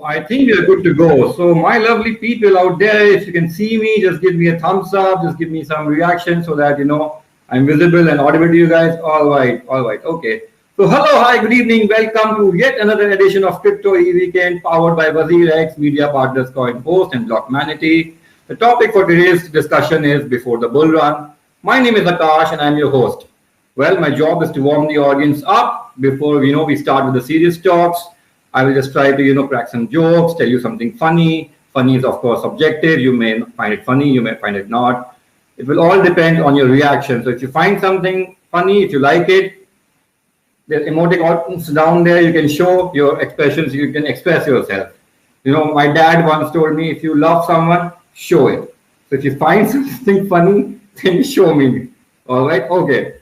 I think we are good to go. So my lovely people out there, if you can see me, just give me a thumbs up, just give me some reaction so that I'm visible and audible to you guys. All right, okay. So hello, hi, good evening. Welcome to yet another edition of Crypto E-Weekend powered by WazirX, Media Partners, Coin Post and Blockmanity. The topic for today's discussion is Before the Bull Run. My name is Akash and I'm your host. Well, my job is to warm the audience up before we start with the serious talks. I will just try to crack some jokes, tell you something funny. Funny is of course subjective. You may find it funny, you may find it not. It will all depend on your reaction. So if you find something funny, if you like it, there's emoticons down there. You can show your expressions. You can express yourself. My dad once told me, if you love someone, show it. So if you find something funny, then show me. All right, okay.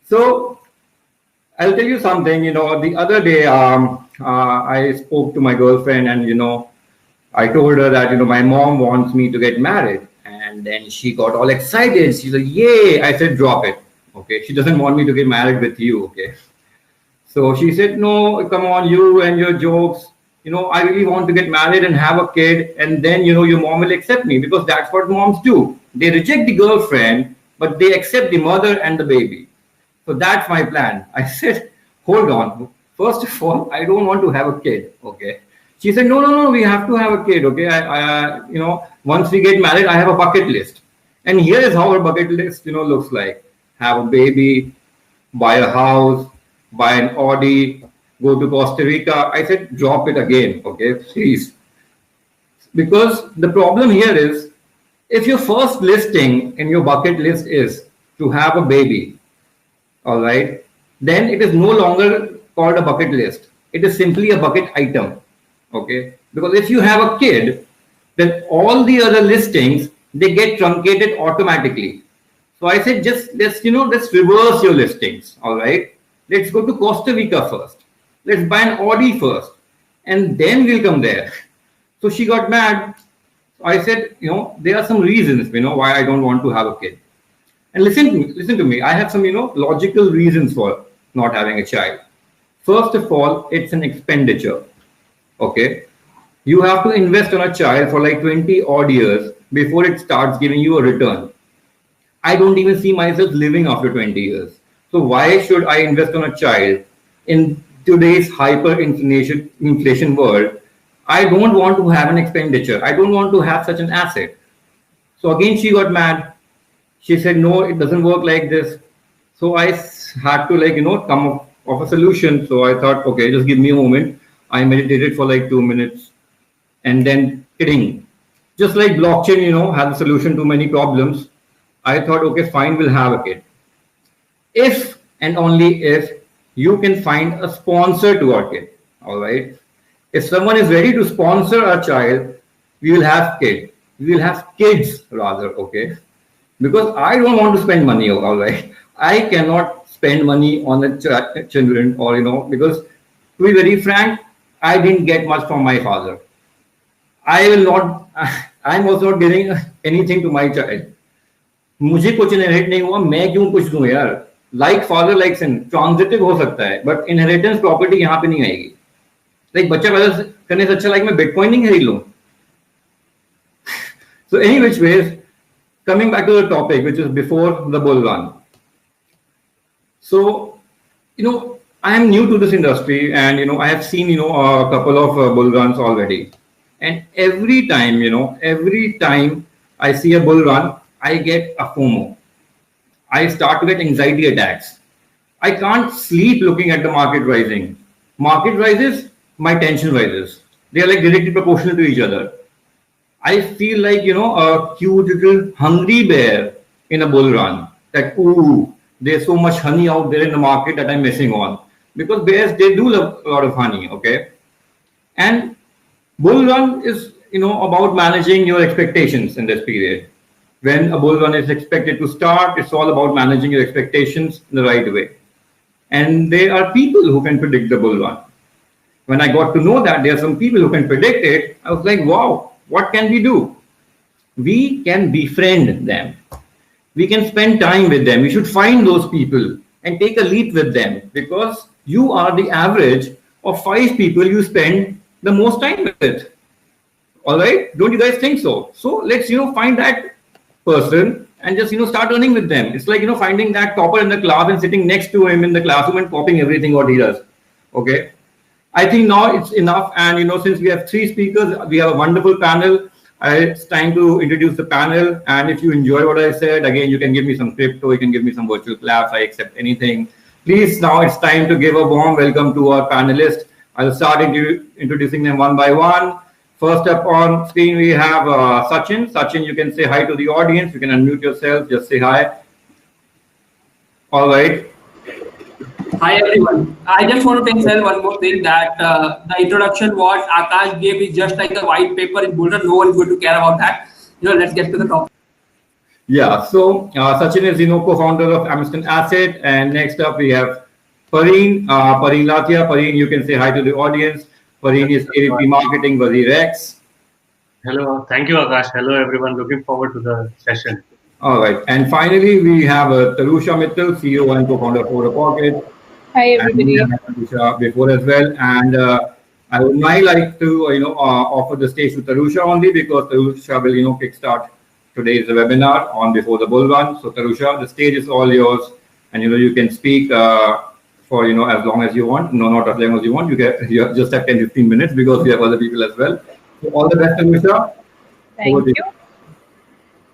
So I'll tell you something. The other day, I spoke to my girlfriend and, I told her that, my mom wants me to get married. And then she got all excited. She's like, yay. I said, drop it. Okay. She doesn't want me to get married with you. Okay. So she said, no, come on, you and your jokes. I really want to get married and have a kid. And then, your mom will accept me because that's what moms do. They reject the girlfriend, but they accept the mother and the baby. So that's my plan. I said, hold on. First of all, I don't want to have a kid. Okay. She said, no, we have to have a kid. Okay. Once we get married, I have a bucket list. And here is how a bucket list, looks like. Have a baby, buy a house, buy an Audi, go to Costa Rica. I said, drop it again. Okay. Please. Because the problem here is, if your first listing in your bucket list is to have a baby, all right, then it is no longer called a bucket list. It is simply a bucket item. Okay. Because if you have a kid, then all the other listings, they get truncated automatically. So I said, let's reverse your listings. All right. Let's go to Costa Rica first. Let's buy an Audi first. And then we'll come there. So she got mad. So I said, there are some reasons, why I don't want to have a kid. And listen to me. I have some, logical reasons for not having a child. First of all, it's an expenditure. Okay. You have to invest on a child for like 20 odd years before it starts giving you a return. I don't even see myself living after 20 years. So why should I invest on a child in today's inflation world? I don't want to have an expenditure. I don't want to have such an asset. So again, she got mad. She said, no, it doesn't work like this. So I had to come up of a solution. So I thought, okay, just give me a moment. I meditated for like 2 minutes and then kidding. Just like blockchain, has a solution to many problems. I thought, okay, fine, we'll have a kid. If and only if you can find a sponsor to our kid. All right. If someone is ready to sponsor our child, we will have kids. We will have kids rather. Okay. Because I don't want to spend money. All right. I cannot spend money on the children or, because to be very frank, I didn't get much from my father. I'm also not giving anything to my child. मुझे कुछ inherit नहीं हुआ, मैं क्यों कुछ दूं यार. Like father like सन transitive हो सकता है, बट इनहेरिटेंस प्रॉपर्टी यहाँ पे नहीं आएगी. लाइक बच्चा पैदा करने से अच्छा लाइक मैं बिटकॉइन नहीं खरीद लूं. So any which ways, coming back to the topic, which is before the bull run. So, I am new to this industry and, I have seen, a couple of bull runs already. And every time I see a bull run, I get a FOMO. I start to get anxiety attacks. I can't sleep looking at the market rising. Market rises, my tension rises. They are like directly proportional to each other. I feel like, a cute little hungry bear in a bull run. That, ooh, there's so much honey out there in the market that I'm missing on. Because bears, they do love a lot of honey, okay? And bull run is, about managing your expectations in this period. When a bull run is expected to start, it's all about managing your expectations in the right way. And there are people who can predict the bull run. When I got to know that there are some people who can predict it, I was like, wow, what can we do? We can befriend them. We can spend time with them. We should find those people and take a leap with them, because you are the average of 5 people you spend the most time with it. All right, don't you guys think so? So let's find that person and just start earning with them. It's like finding that topper in the class and sitting next to him in the classroom and copying everything what he does. Okay, I think now it's enough. And since we have 3 speakers, we have a wonderful panel. It's time to introduce the panel. And if you enjoy what I said, again, you can give me some crypto, you can give me some virtual claps. I accept anything. Please, now it's time to give a warm welcome to our panelists. I'll start introducing them one by one. First up on screen, we have Sachin. Sachin, you can say hi to the audience. You can unmute yourself. Just say hi. All right. Hi, everyone. I just want to tell one more thing, that the introduction what Akash gave is just like a white paper in Bullrun. No one is going to care about that. Let's get to the topic. Yeah. So Sachin is co-founder of Amiston Asset. And next up, we have Pareen. Pareen Lathia. Pareen, you can say hi to the audience. Pareen is AVP Marketing, WazirX. Hello, thank you, Akash. Hello, everyone. Looking forward to the session. All right, and finally we have Tarusha Mittal, CEO and co-founder of AuroPocket. Hi, everybody. And Tarusha before as well, and I would now like to offer the stage to Tarusha only, because Tarusha will kickstart today's webinar on Before the Bull Run. So Tarusha, the stage is all yours, and you can speak. For as long as you want. No, not as long as you want. You just have 10-15 minutes, because we have other people as well. So all the best, Tarusha.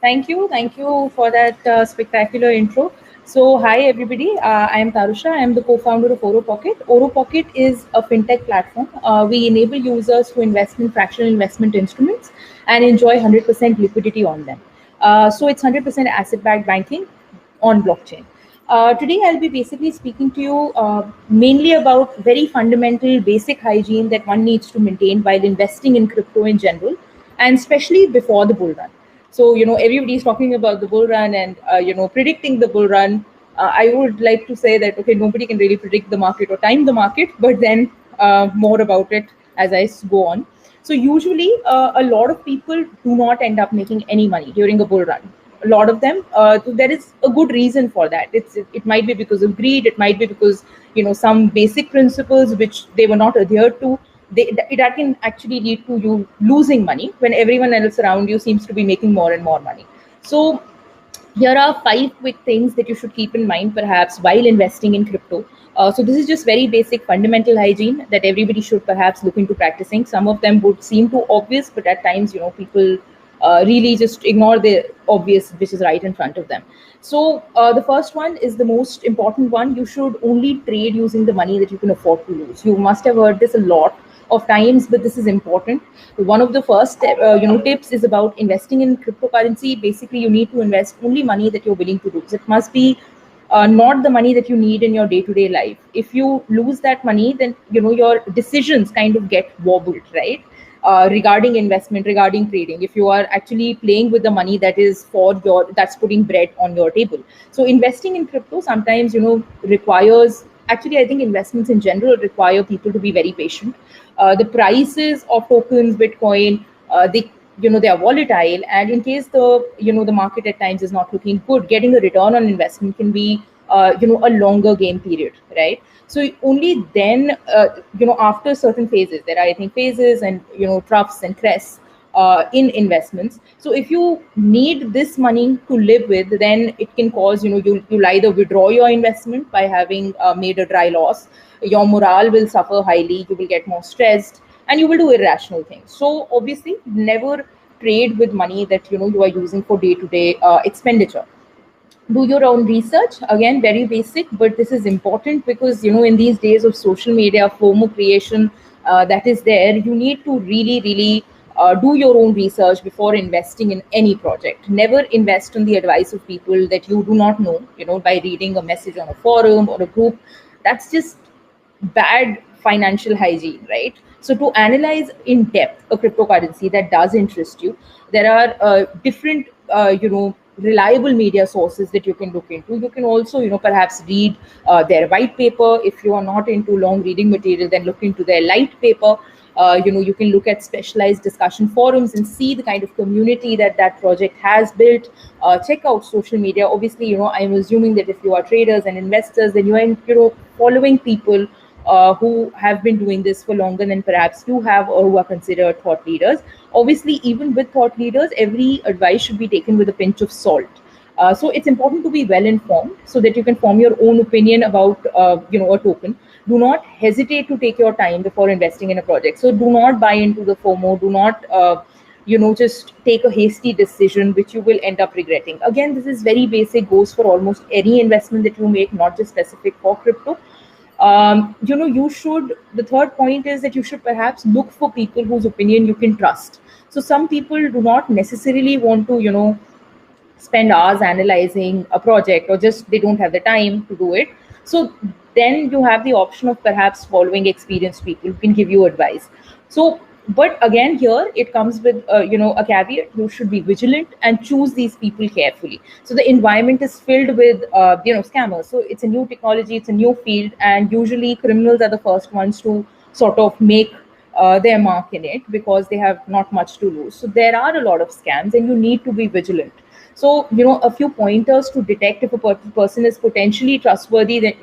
Thank you for that spectacular intro. So hi everybody, I am Tarusha. I am the co-founder of AuroPocket. AuroPocket is a fintech platform. We enable users to invest in fractional investment instruments and enjoy 100% liquidity on them. So it's 100% asset-backed banking on blockchain. Today, I'll be basically speaking to you mainly about very fundamental basic hygiene that one needs to maintain while investing in crypto in general, and especially before the bull run. So, everybody's talking about the bull run and, predicting the bull run. I would like to say that, okay, nobody can really predict the market or time the market, but then more about it as I go on. So usually a lot of people do not end up making any money during a bull run. A lot of them, there is a good reason for that. It might be because of greed. It might be because some basic principles which they were not adhered to. That can actually lead to you losing money when everyone else around you seems to be making more and more money. So here are 5 quick things that you should keep in mind perhaps while investing in crypto. So this is just very basic fundamental hygiene that everybody should perhaps look into practicing. Some of them would seem too obvious, but at times people really just ignore the obvious, which is right in front of them. So the first one is the most important one. You should only trade using the money that you can afford to lose. You must have heard this a lot of times, but this is important. One of the first tips is about investing in cryptocurrency. Basically, you need to invest only money that you're willing to lose. It must be not the money that you need in your day-to-day life. If you lose that money, then your decisions kind of get wobbled, right? Regarding investment, regarding trading, if you are actually playing with the money that is that's putting bread on your table. So investing in crypto sometimes requires, actually I think investments in general require people to be very patient. The prices of tokens, Bitcoin, they are volatile, and in case the market at times is not looking good, getting a return on investment can be a longer game period, right? So only then, after certain phases, there are, I think, phases and, troughs and crests in investments. So if you need this money to live with, then it can cause, you'll either withdraw your investment by having made a dry loss. Your morale will suffer highly. You will get more stressed and you will do irrational things. So obviously never trade with money that, you are using for day-to-day expenditure. Do your own research. Again, very basic, but this is important because, in these days of social media, FOMO creation that is there, you need to really, really do your own research before investing in any project. Never invest on the advice of people that you do not know, by reading a message on a forum or a group. That's just bad financial hygiene, right? So to analyze in depth a cryptocurrency that does interest you, there are different, reliable media sources that you can look into. You can also, perhaps read their white paper. If you are not into long reading material, then look into their light paper. You can look at specialized discussion forums and see the kind of community that project has built. Check out social media. Obviously, I'm assuming that if you are traders and investors, then you are, following people who have been doing this for longer than perhaps you have, or who are considered thought leaders. Obviously, even with thought leaders, every advice should be taken with a pinch of salt. So it's important to be well informed so that you can form your own opinion about a token. Do not hesitate to take your time before investing in a project. So do not buy into the FOMO. Do not just take a hasty decision which you will end up regretting. Again, this is very basic, goes for almost any investment that you make, not just specific for crypto. The third point is that you should perhaps look for people whose opinion you can trust. So some people do not necessarily want to spend hours analyzing a project, or just they don't have the time to do it. So then you have the option of perhaps following experienced people who can give you advice. So, but again, here it comes with a caveat. You should be vigilant and choose these people carefully. So the environment is filled with scammers. So it's a new technology, it's a new field, and usually criminals are the first ones to sort of make their mark in it because they have not much to lose. So there are a lot of scams, and you need to be vigilant. So, a few pointers to detect if a person is potentially trustworthy, that,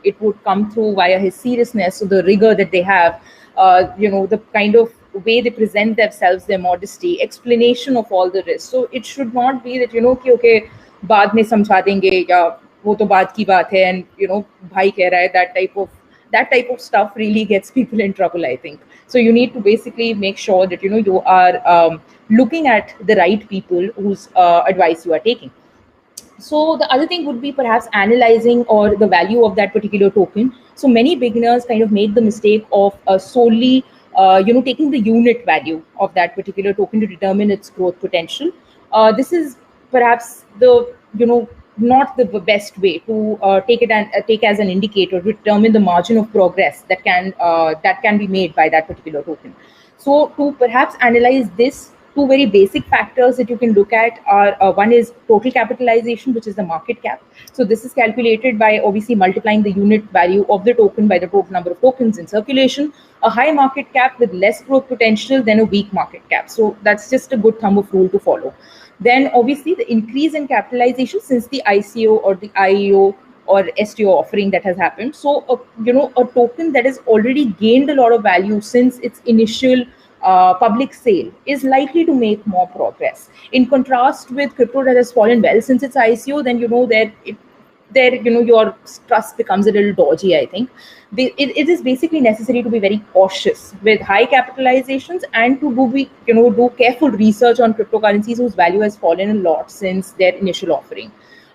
it would come through via his seriousness, so the rigor that they have, the kind of way they present themselves, their modesty, explanation of all the risks. So it should not be that, okay, baad mein samjha denge, ya wo to baat ki baat hai, and, bhai keh raha hai, that type of stuff really gets people in trouble, I think. So you need to basically make sure that, you are looking at the right people whose advice you are taking. So the other thing would be perhaps analyzing or the value of that particular token. So many beginners kind of make the mistake of solely, taking the unit value of that particular token to determine its growth potential. This is perhaps the, not the best way to take as an indicator to determine the margin of progress that can be made by that particular token. So to perhaps analyze this, two very basic factors that you can look at are one is total capitalization, which is the market cap. So this is calculated by obviously multiplying the unit value of the token by the total number of tokens in circulation. A high market cap with less growth potential than a weak market cap. So that's just a good thumb of rule to follow. Then obviously the increase in capitalization since the ICO or the IEO or STO offering that has happened. So a token that has already gained a lot of value since its initial public sale is likely to make more progress. In contrast with crypto that has fallen well since its ICO, then your trust becomes a little dodgy, I think. It is basically necessary to be very cautious with high capitalizations and to do careful research on cryptocurrencies whose value has fallen a lot since their initial offering.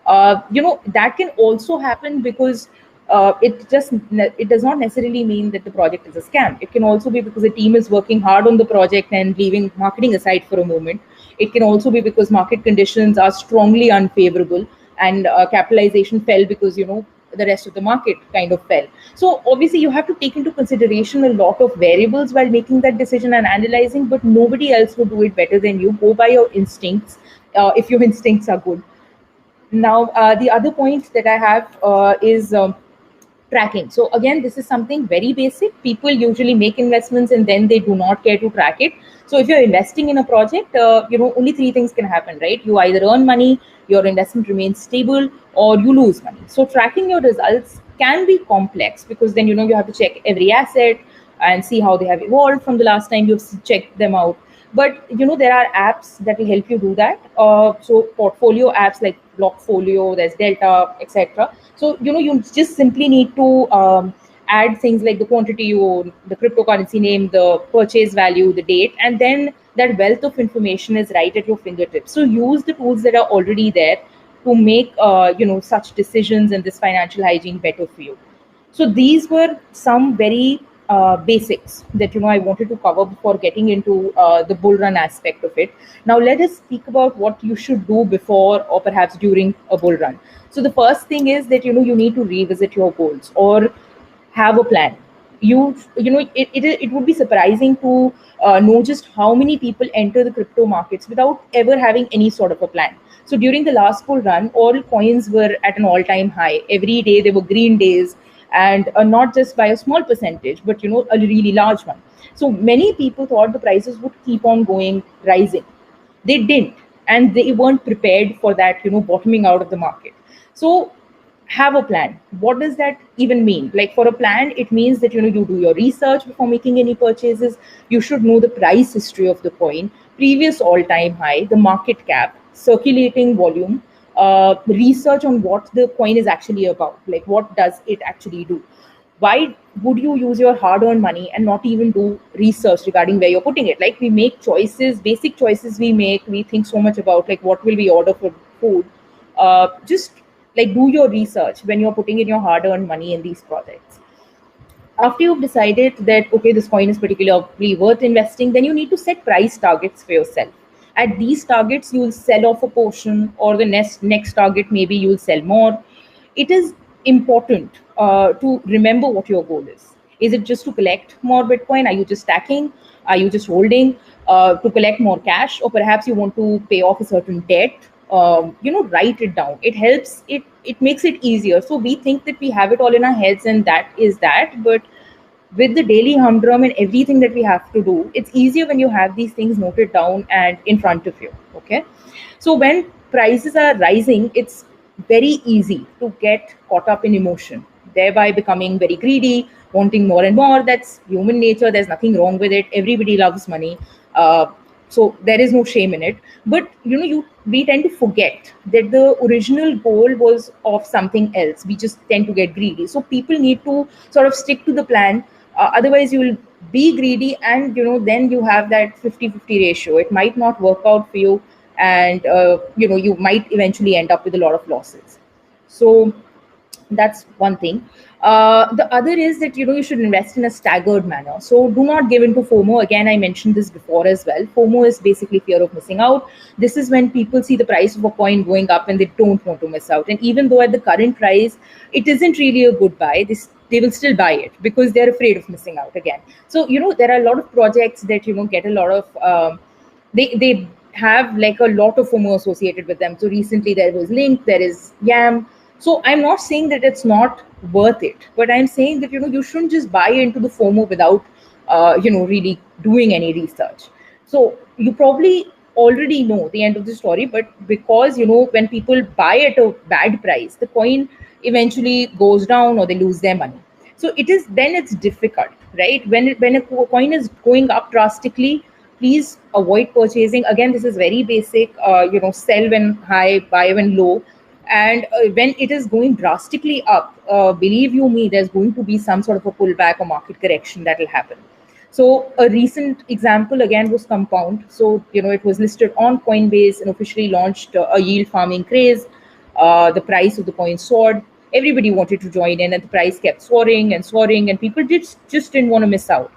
That can also happen because it does not necessarily mean that the project is a scam. It can also be because the team is working hard on the project and leaving marketing aside for a moment. It can also be because market conditions are strongly unfavorable and capitalization fell because the rest of the market kind of fell. So obviously you have to take into consideration a lot of variables while making that decision and analyzing, but nobody else will do it better than you. Go by your instincts if your instincts are good. Now the other point that I have is tracking. So again, this is something very basic. People usually make investments and then they do not care to track it. So if you're investing in a project, only three things can happen, right? You either earn money, your investment remains stable, or you lose money. So tracking your results can be complex because then, you have to check every asset and see how they have evolved from the last time you've checked them out. But, there are apps that will help you do that. So portfolio apps like Blockfolio, there's Delta, etc. So, you just simply need to add things like the quantity you own, the cryptocurrency name, the purchase value, the date, and then that wealth of information is right at your fingertips. So use the tools that are already there to make, such decisions and this financial hygiene better for you. So these were some very basics that I wanted to cover before getting into the bull run aspect of it. Now let us speak about what you should do before or perhaps during a bull run. So the first thing is that you need to revisit your goals or have a plan. It would be surprising to know just how many people enter the crypto markets without ever having any sort of a plan. So during the last bull run, all coins were at an all-time high. Every day there were green days, and not just by a small percentage, but a really large one. So many people thought the prices would keep on going rising. They didn't, and they weren't prepared for that bottoming out of the market. So have a plan. What does that even mean? Like, for a plan, it means that, you know, you do your research before making any purchases. You should know the price history of the coin, previous all-time high, the market cap, circulating volume, research on what the coin is actually about. Like, what does it actually do? Why would you use your hard-earned money and not even do research regarding where you're putting it? Like, we make choices, basic choices we make. We think so much about, like, what will we order for food. Just like, do your research when you're putting in your hard-earned money in these projects. After you've decided that, okay, this coin is particularly worth investing, then you need to set price targets for yourself. At these targets, you'll sell off a portion, or the next target, maybe you'll sell more. It is important to remember what your goal is. Is it just to collect more Bitcoin? Are you just stacking? Are you just holding to collect more cash? Or perhaps you want to pay off a certain debt? You know, write it down. It helps. It makes it easier. So we think that we have it all in our heads, and that is that. But with the daily humdrum and everything that we have to do, it's easier when you have these things noted down and in front of you. Okay. So when prices are rising, it's very easy to get caught up in emotion, thereby becoming very greedy, wanting more and more. That's human nature. There's nothing wrong with it. Everybody loves money. So there is no shame in it. But, you know, we tend to forget that the original goal was of something else. We just tend to get greedy. So people need to sort of stick to the plan. Otherwise, you will be greedy, and, you know, then you have that 50-50 ratio. It might not work out for you, and you know, you might eventually end up with a lot of losses. So that's one thing. The other is that, you know, you should invest in a staggered manner. So do not give into FOMO. Again, I mentioned this before as well. FOMO is basically fear of missing out. This is when people see the price of a coin going up and they don't want to miss out. And even though at the current price, it isn't really a good buy, they will still buy it because they're afraid of missing out again. So, you know, there are a lot of projects that, you know, get a lot of, they have like a lot of FOMO associated with them. So recently there was Link, there is YAM. So I'm not saying that it's not worth it, but I'm saying that, you know, you shouldn't just buy into the FOMO without, you know, really doing any research. So you probably already know the end of the story, but because, you know, when people buy at a bad price, the coin eventually goes down or they lose their money. So it's difficult, right? When a coin is going up drastically, please avoid purchasing. Again, this is very basic, you know, sell when high, buy when low. And when it is going drastically up, believe you me, there's going to be some sort of a pullback or market correction that will happen. So a recent example again was Compound. So, you know, it was listed on Coinbase and officially launched a yield farming craze. The price of the coin soared. Everybody wanted to join in, and the price kept soaring, and people just didn't want to miss out.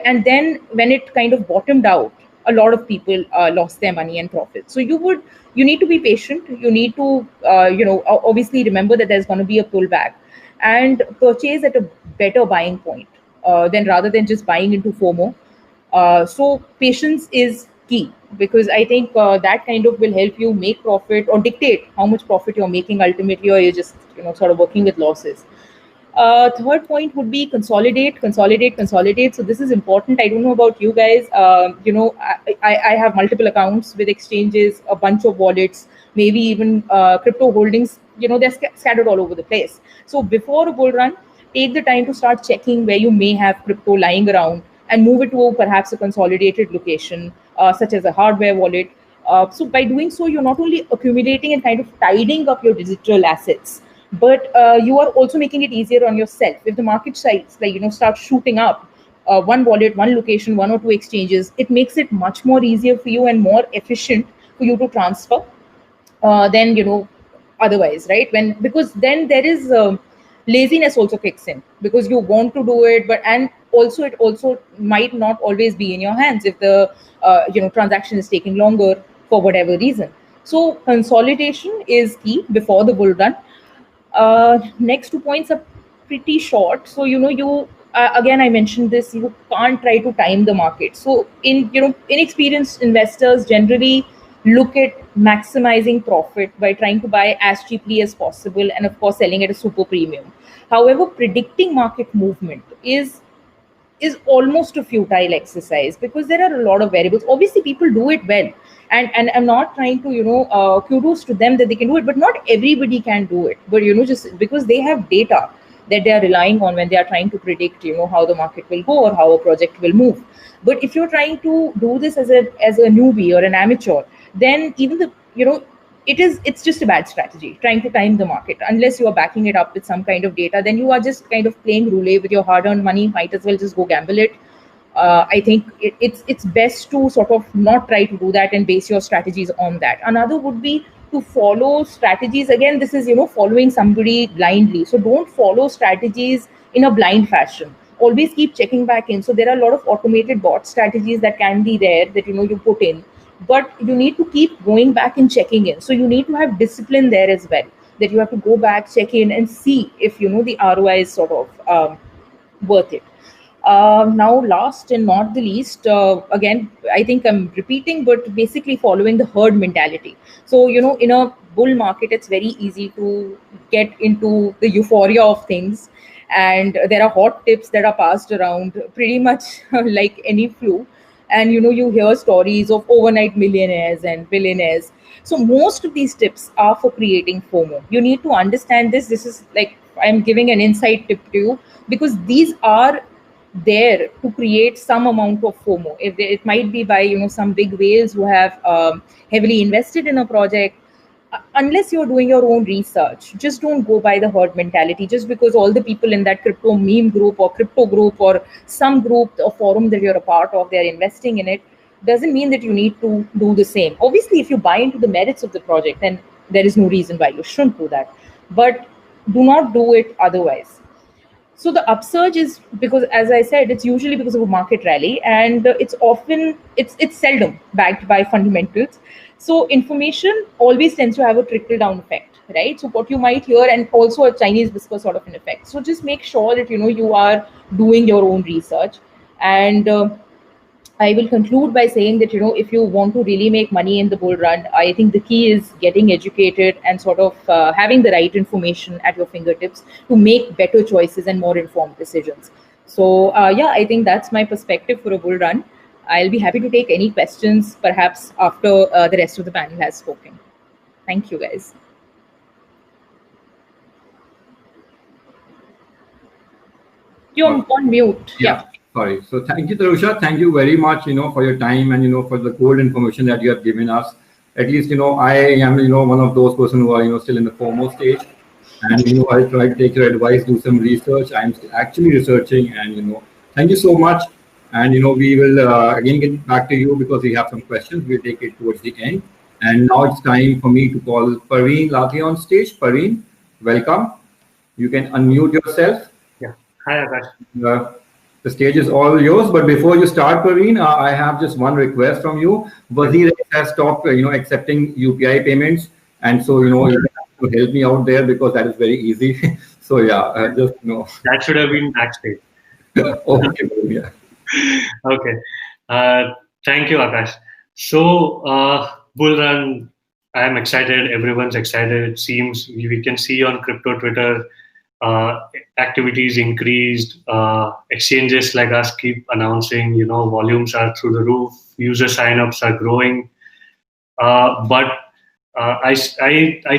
And then when it kind of bottomed out, a lot of people lost their money and profit. So you need to be patient. You need to, you know, obviously remember that there's going to be a pullback, and purchase at a better buying point rather than just buying into FOMO. So patience is key, because I think that kind of will help you make profit or dictate how much profit you're making ultimately, or you're just, you know, sort of working with losses. Third point would be consolidate. So this is important. I don't know about you guys. You know, I have multiple accounts with exchanges, a bunch of wallets, maybe even crypto holdings. You know, they're scattered all over the place. So before a bull run, take the time to start checking where you may have crypto lying around and move it to perhaps a consolidated location, such as a hardware wallet. So by doing so, you're not only accumulating and kind of tidying up your digital assets, but you are also making it easier on yourself. If the market sites, like, you know, start shooting up, one wallet, one location, one or two exchanges, it makes it much more easier for you and more efficient for you to transfer than, you know, otherwise, right? Because then there is laziness also kicks in, because you want to do it, and also it also might not always be in your hands if the you know, transaction is taking longer for whatever reason. So consolidation is key before the bull run. Next 2 points are pretty short. So, you know, you again, I mentioned this, you can't try to time the market. So inexperienced investors generally look at maximizing profit by trying to buy as cheaply as possible, and of course selling at a super premium. However, predicting market movement is is almost a futile exercise because there are a lot of variables. Obviously, people do it well, and I'm not trying to kudos to them that they can do it, but not everybody can do it. But just because they have data that they are relying on when they are trying to predict how the market will go or how a project will move. But if you're trying to do this as a newbie or an amateur, then even the it's just a bad strategy trying to time the market. Unless you are backing it up with some kind of data, then you are just kind of playing roulette with your hard-earned money. Might as well just go gamble it. I think it's best to sort of not try to do that and base your strategies on that. Another would be to follow strategies. Again, this is following somebody blindly. So don't follow strategies in a blind fashion. Always keep checking back in. So there are a lot of automated bot strategies that can be there that you put in, but you need to keep going back and checking in. So you need to have discipline there as well, that you have to go back, check in, and see if the ROI is sort of worth it. Now, last and not the least, again, I think I'm repeating, but basically following the herd mentality. So, in a bull market, it's very easy to get into the euphoria of things. And there are hot tips that are passed around pretty much like any flu. And, you hear stories of overnight millionaires and billionaires. So most of these tips are for creating FOMO. You need to understand this. This is like, I'm giving an inside tip to you, because these are there to create some amount of FOMO. It might be by some big whales who have heavily invested in a project. Unless you're doing your own research, just don't go by the herd mentality. Just because all the people in that crypto meme group or crypto group or some group or forum that you're a part of, they're investing in it, doesn't mean that you need to do the same. Obviously, if you buy into the merits of the project, then there is no reason why you shouldn't do that. But do not do it otherwise. So the upsurge is because, as I said, it's usually because of a market rally, and it's seldom backed by fundamentals. So information always tends to have a trickle down effect, right? So what you might hear, and also a Chinese whisper sort of an effect. So just make sure that you are doing your own research. And I will conclude by saying that if you want to really make money in the bull run, I think the key is getting educated and sort of having the right information at your fingertips to make better choices and more informed decisions. So yeah, I think that's my perspective for a bull run. I'll be happy to take any questions, perhaps after the rest of the panel has spoken. Thank you, guys. You're on mute. Yeah. Sorry. So thank you, Tarusha. Thank you very much, for your time and, for the gold information that you have given us. At least, I am, one of those persons who are, still in the FOMO stage. And, I try to take your advice, do some research. I'm actually researching, and, thank you so much. And, we will again get back to you because we have some questions. We'll take it towards the end. And now it's time for me to call Parveen Lathi on stage. Parveen, welcome. You can unmute yourself. Yeah. Hi, Akash. The stage is all yours. But before you start, Parveen, I have just one request from you. Wazir has stopped, accepting UPI payments. And so, you have to help me out there because that is very easy. So, yeah, just, That should have been backstage. Okay, yeah. Okay. Thank you, Akash. So, bull run, I'm excited. Everyone's excited. It seems we can see on crypto Twitter, activities increased. Exchanges like us keep announcing, volumes are through the roof. User signups are growing. But I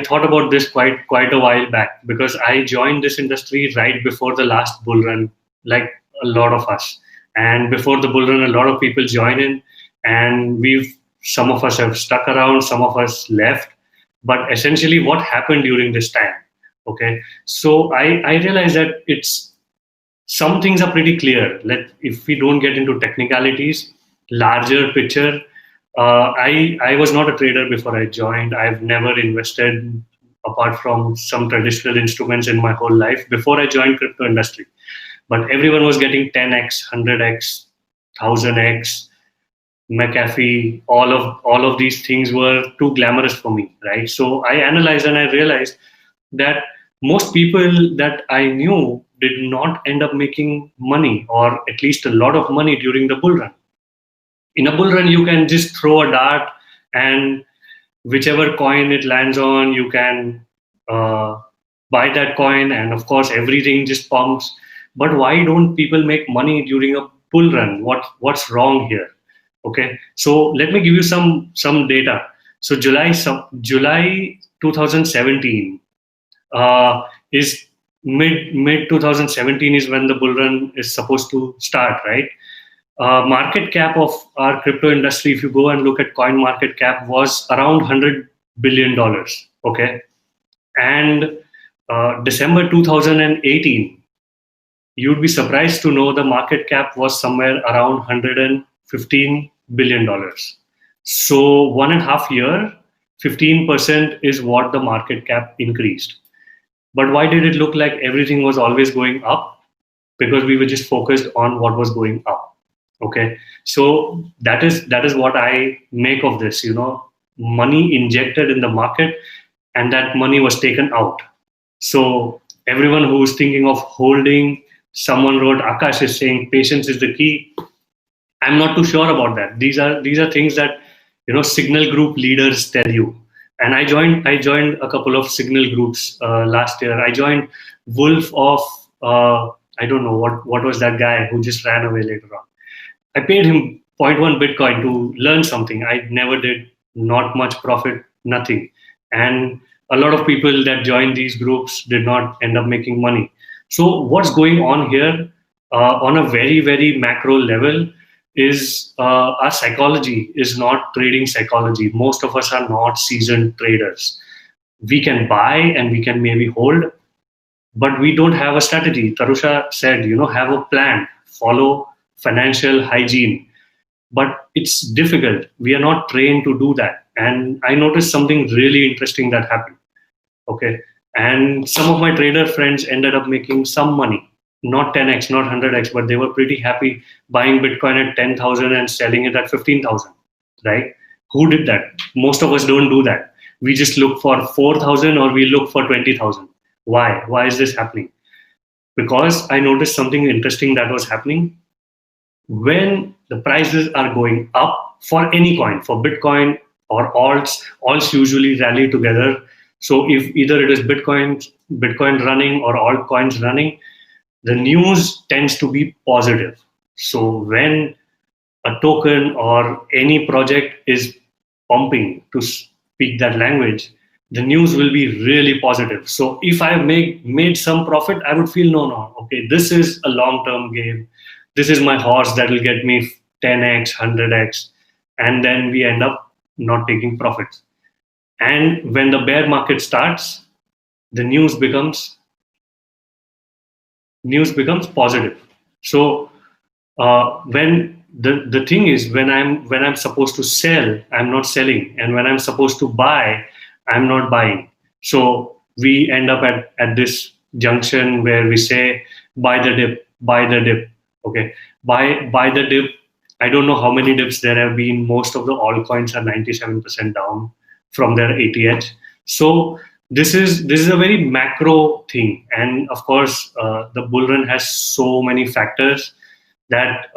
thought about this quite a while back because I joined this industry right before the last bull run, like a lot of us. And before the bull run, a lot of people join in, and some of us have stuck around, some of us left. But essentially, what happened during this time? Okay, so I realized that some things are pretty clear. If we don't get into technicalities, larger picture. I was not a trader before I joined. I've never invested apart from some traditional instruments in my whole life before I joined crypto industry. But everyone was getting 10x, 100x, 1000x, McAfee. All of these things were too glamorous for me, right? So I analyzed and I realized that most people that I knew did not end up making money, or at least a lot of money during the bull run. In a bull run, you can just throw a dart, and whichever coin it lands on, you can buy that coin, and of course, everything just pumps. but why don't people make money during a bull run? What's wrong here? Okay, so let me give you some data. So July 2017 is mid 2017 is when the bull run is supposed to start, right? Market cap of our crypto industry, if you go and look at coin market cap, was around $100 billion. Okay, and December 2018, you'd be surprised to know the market cap was somewhere around $115 billion. So 1.5 year, 15% is what the market cap increased. But why did it look like everything was always going up? Because we were just focused on what was going up. Okay, so that is what I make of this. Money injected in the market, and that money was taken out. So everyone who is thinking of holding, someone wrote, Akash is saying patience is the key. I'm not too sure about that. These are things that Signal Group leaders tell you. And I joined a couple of Signal groups last year. I joined Wolf of I don't know what was that guy who just ran away later on. I paid him 0.1 Bitcoin to learn something. I never did, not much profit, nothing. And a lot of people that joined these groups did not end up making money. So what's going on here on a very, very macro level is our psychology is not trading psychology. Most of us are not seasoned traders. We can buy and we can maybe hold, but we don't have a strategy. Tarusha said, have a plan, follow financial hygiene. But it's difficult. We are not trained to do that. And I noticed something really interesting that happened. Okay. And some of my trader friends ended up making some money, not 10x, not 100x, but they were pretty happy buying Bitcoin at 10,000 and selling it at 15,000, right? Who did that? Most of us don't do that. We just look for 4,000 or we look for 20,000. Why? Why is this happening? Because I noticed something interesting that was happening. When the prices are going up for any coin, for Bitcoin or alts usually rally together. So if either it is Bitcoin running or altcoins running, the news tends to be positive. So when a token or any project is pumping, to speak that language, the news will be really positive. So if I made some profit, I would feel, no, okay, this is a long-term game. This is my horse that will get me 10x, 100x, and then we end up not taking profits. And when the bear market starts, the news becomes positive. So when the thing is, when I'm supposed to sell, I'm not selling, and when I'm supposed to buy, I'm not buying. So we end up at this junction where we say, buy the dip. Okay, buy the dip. I don't know how many dips there have been. Most of the altcoins are 97% down from their ATH. So this is a very macro thing, and of course the bull run has so many factors that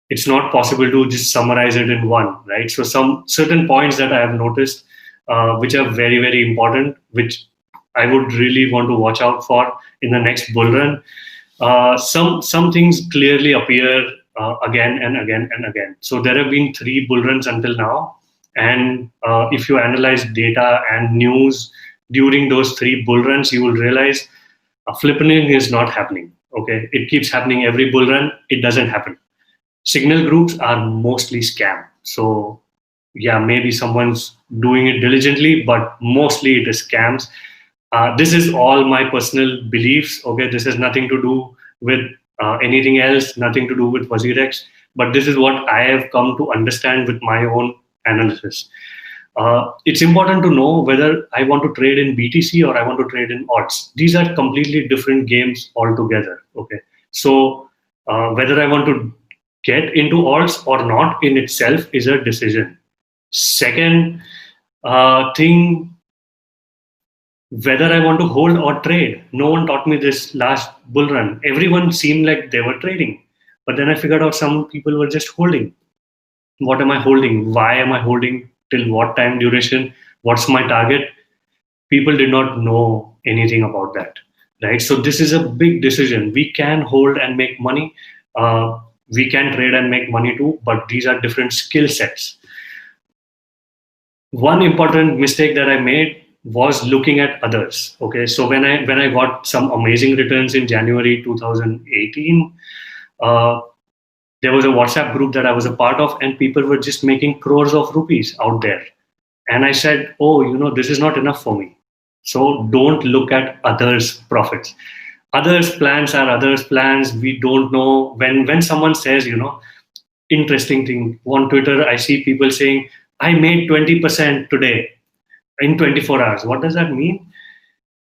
it's not possible to just summarize it in one, right? So some certain points that I have noticed which are very, very important, which I would really want to watch out for in the next bull run. Some things clearly appear again and again and again. So there have been 3 bull runs until now. And if you analyze data and news during those 3 bull runs, you will realize flippening is not happening. Okay, it keeps happening every bull run. It doesn't happen. Signal groups are mostly scam. So yeah, maybe someone's doing it diligently, but mostly it is scams. This is all my personal beliefs. Okay, this has nothing to do with anything else, nothing to do with WazirX, but this is what I have come to understand with my own analysis. It's important to know whether I want to trade in BTC or I want to trade in alts. These are completely different games altogether. Okay, so whether I want to get into alts or not in itself is a decision. Second thing, whether I want to hold or trade. No one taught me this last bull run. Everyone seemed like they were trading, but then I figured out some people were just holding. What am I holding? Why am I holding? Till what time duration? What's my target? People did not know anything about that. right? So this is a big decision. We can hold and make money. We can trade and make money too, but these are different skill sets. One important mistake that I made was looking at others. Okay, so when I got some amazing returns in January 2018, there was a WhatsApp group that I was a part of, and people were just making crores of rupees out there. And I said, oh, this is not enough for me. So don't look at others' profits. Others' plans are others' plans. We don't know. When someone says, interesting thing on Twitter, I see people saying, I made 20% today in 24 hours. What does that mean?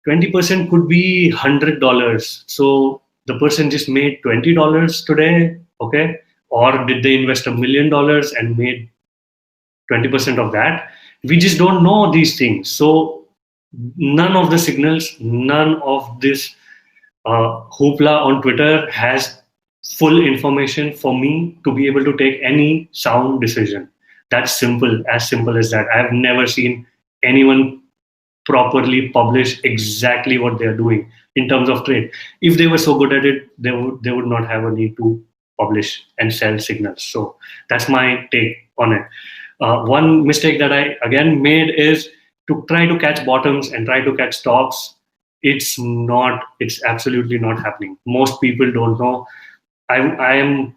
20% could be $100. So the person just made $20 today, okay? Or did they invest $1 million and made 20% of that? We just don't know these things. So none of the signals, none of this hoopla on Twitter has full information for me to be able to take any sound decision. That's simple as that. I've never seen anyone properly publish exactly what they're doing in terms of trade. If they were so good at it, they would not have a need to publish and sell signals. So that's my take on it. One mistake that I again made is to try to catch bottoms and try to catch tops. It's absolutely not happening. Most people don't know. I am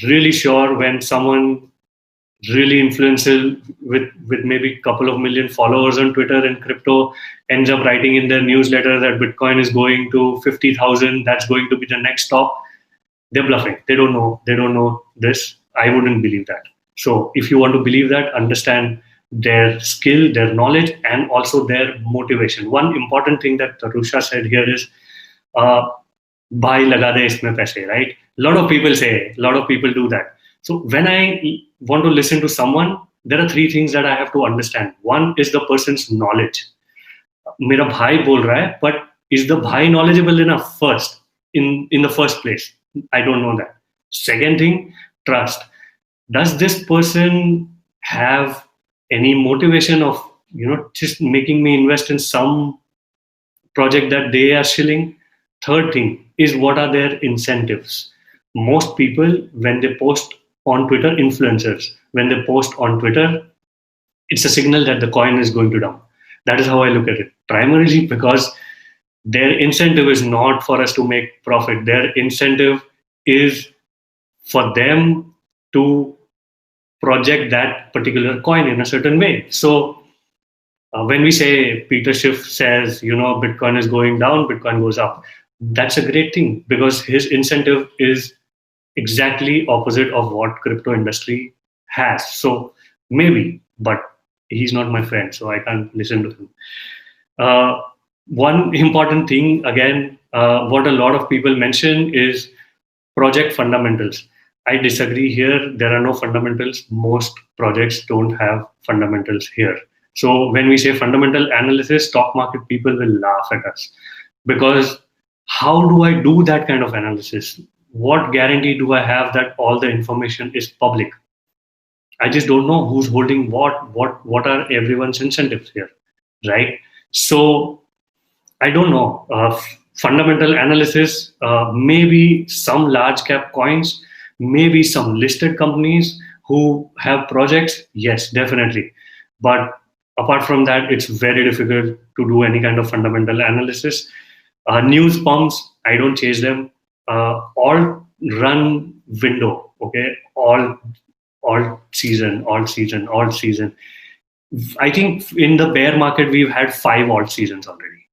really sure when someone really influential with maybe a couple of million followers on Twitter and crypto ends up writing in their newsletter that Bitcoin is going to 50,000, that's going to be the next top, they're bluffing. They don't know this. I wouldn't believe that. So if you want to believe that, understand their skill, their knowledge, and also their motivation. One important thing that Tarusha said here is, bhai laga de isme paise, right? A lot of people do that. So when I want to listen to someone, there are three things that I have to understand. One is the person's knowledge. Mera bhai bol raha hai, but is the bhai knowledgeable enough first in the first place? I don't know that. Second thing, trust. Does this person have any motivation of just making me invest in some project that they are shilling? Third thing is, what are their incentives? Most people, when they post on Twitter, influencers, when they post on Twitter, it's a signal that the coin is going to down. That is how I look at it. Primarily because their incentive is not for us to make profit. Their incentive is for them to project that particular coin in a certain way. So when we say Peter Schiff says, Bitcoin is going down, Bitcoin goes up, that's a great thing because his incentive is exactly opposite of what crypto industry has. So maybe, but he's not my friend, so I can't listen to him. One important thing, again, what a lot of people mention is project fundamentals. I disagree here. There are no fundamentals. Most projects don't have fundamentals here. So when we say fundamental analysis, stock market people will laugh at us because how do I do that kind of analysis? What guarantee do I have that all the information is public? I just don't know who's holding what are everyone's incentives here, right? So I don't know. Fundamental analysis, maybe some large cap coins, maybe some listed companies who have projects, yes, definitely. But apart from that, it's very difficult to do any kind of fundamental analysis. News pumps, I don't chase them. All run window, okay? All season. I think in the bear market, we've had 5 alt seasons already.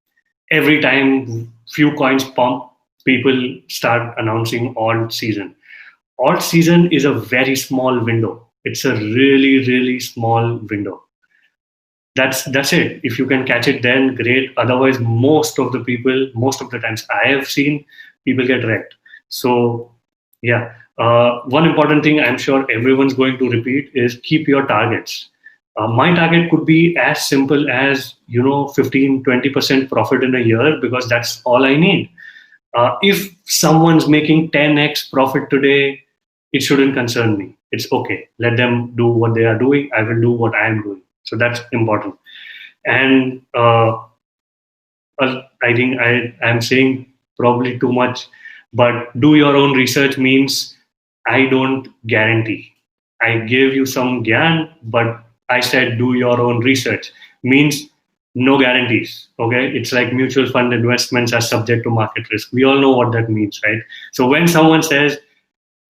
Every time few coins pump, people start announcing alt season. Alt season is a very small window. It's a really, really small window. That's it. If you can catch it, then great. Otherwise, most of the times I have seen, people get wrecked. So yeah, one important thing I'm sure everyone's going to repeat is keep your targets. My target could be as simple as 15-20% profit in a year because that's all I need. If someone's making 10x profit today, it shouldn't concern me. It's okay. Let them do what they are doing. I will do what I am doing. So that's important. And I think I'm saying probably too much, but do your own research means I don't guarantee. I gave you some gyan, but I said do your own research means no guarantees. Okay, it's like mutual fund investments are subject to market risk. We all know what that means, right? So when someone says